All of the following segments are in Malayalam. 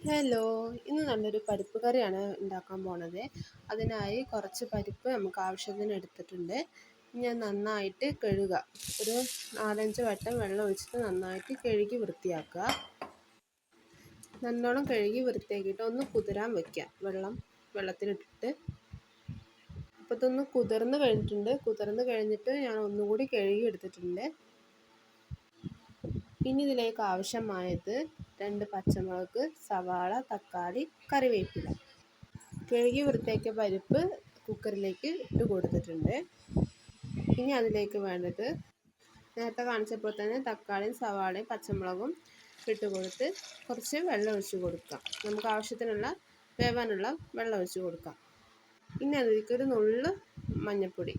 ഹലോ, ഇന്ന് നല്ലൊരു പരിപ്പ് കറിയാണ് ഉണ്ടാക്കാൻ പോണത്. അതിനായി കുറച്ച് പരിപ്പ് നമുക്ക് ആവശ്യത്തിന് എടുത്തിട്ടുണ്ട്. ഞാൻ നന്നായിട്ട് കഴുകുക. ഒരു 4-5 വട്ടം വെള്ളം ഒഴിച്ചിട്ട് നന്നായിട്ട് കഴുകി വൃത്തിയാക്കുക. നല്ലോണം കഴുകി വൃത്തിയാക്കിയിട്ട് ഒന്ന് കുതിരാൻ വയ്ക്കുക. വെള്ളത്തിലിട്ടിട്ട്. അപ്പോൾ ഇതൊന്ന് കുതിർന്ന് കഴിഞ്ഞിട്ടുണ്ട്. കുതിർന്ന് കഴിഞ്ഞിട്ട് ഞാൻ ഒന്നുകൂടി കഴുകി എടുത്തിട്ടുണ്ട്. ഇനി ഇതിലേക്ക് ആവശ്യമായത് 2 പച്ചമുളക്, സവാള, തക്കാളി, കറിവേപ്പില. കഴുകി വൃത്തിയാക്കിയ പരിപ്പ് കുക്കറിലേക്ക് ഇട്ട് കൊടുത്തിട്ടുണ്ട്. ഇനി അതിലേക്ക് വേണ്ടത് നേരത്തെ കാണിച്ചപ്പോൾ തന്നെ തക്കാളിയും സവാളയും പച്ചമുളകും ഇട്ട് കൊടുത്ത് കുറച്ച് വെള്ളം ഒഴിച്ച് കൊടുക്കാം. നമുക്ക് ആവശ്യത്തിനുള്ള വേവാനുള്ള വെള്ളം ഒഴിച്ച് കൊടുക്കാം. ഇനി അതിലേക്ക് ഒരു നുള്ള് മഞ്ഞൾപ്പൊടി,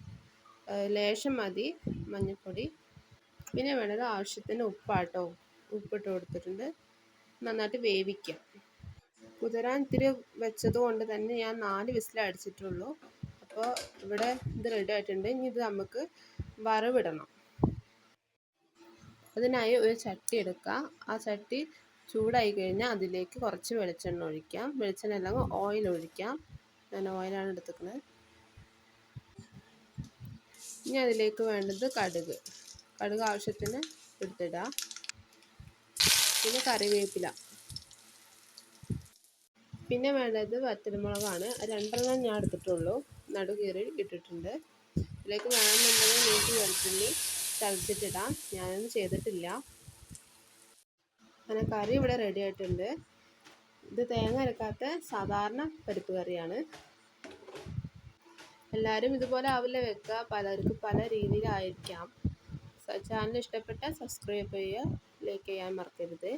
ലേശം മതി മഞ്ഞൾപ്പൊടി. പിന്നെ വേണ്ടത് ആവശ്യത്തിന് ഉപ്പാട്ടോ. ഉപ്പിട്ട് കൊടുത്തിട്ടുണ്ട്. നന്നായിട്ട് വേവിക്കാം. കുതിരാൻ ഇത്തിരി വെച്ചത് കൊണ്ട് തന്നെ ഞാൻ 4 വിസിൽ അടിച്ചിട്ടുള്ളൂ. അപ്പോൾ ഇവിടെ ഇത് റെഡി ആയിട്ടുണ്ട്. ഇനി ഇത് നമുക്ക് വറവിടണം. അതിനായി ഒരു ചട്ടി എടുക്കുക. ആ ചട്ടി ചൂടായി കഴിഞ്ഞാൽ അതിലേക്ക് കുറച്ച് വെളിച്ചെണ്ണ ഒഴിക്കാം. വെളിച്ചെണ്ണ അല്ലെങ്കിൽ ഓയിൽ ഒഴിക്കാം. ഞാൻ ഓയിലാണ് എടുത്തിരിക്കുന്നത്. ഇനി അതിലേക്ക് വേണ്ടത് കടുക് ആവശ്യത്തിന് എടുത്തിടുക. പിന്നെ കറിവേപ്പില. പിന്നെ വേണ്ടത് വറ്റൽമുളകാണ്. 2 ഞാൻ എടുത്തിട്ടുള്ളൂ. നടുകീറി ഇട്ടിട്ടുണ്ട്. ഇതിലേക്ക് വേണമെന്നുണ്ടെങ്കിൽ നീട്ടി വെളുത്തുള്ളി ചതച്ചിട്ടിടാം. ഞാനൊന്നും ചെയ്തിട്ടില്ല. അങ്ങനെ കറി ഇവിടെ റെഡി ആയിട്ടുണ്ട്. ഇത് തേങ്ങ അരക്കാത്ത സാധാരണ പരിപ്പ് കറിയാണ്. എല്ലാവരും ഇതുപോലെ ആവില്ല വെക്കുക. പലർക്കും പല രീതിയിലായിരിക്കാം. ചാനൽ ഇഷ്ടപ്പെട്ടാൽ സബ്സ്ക്രൈബ് ചെയ്യുക, ലൈക്ക് ചെയ്യാൻ മറക്കരുത്.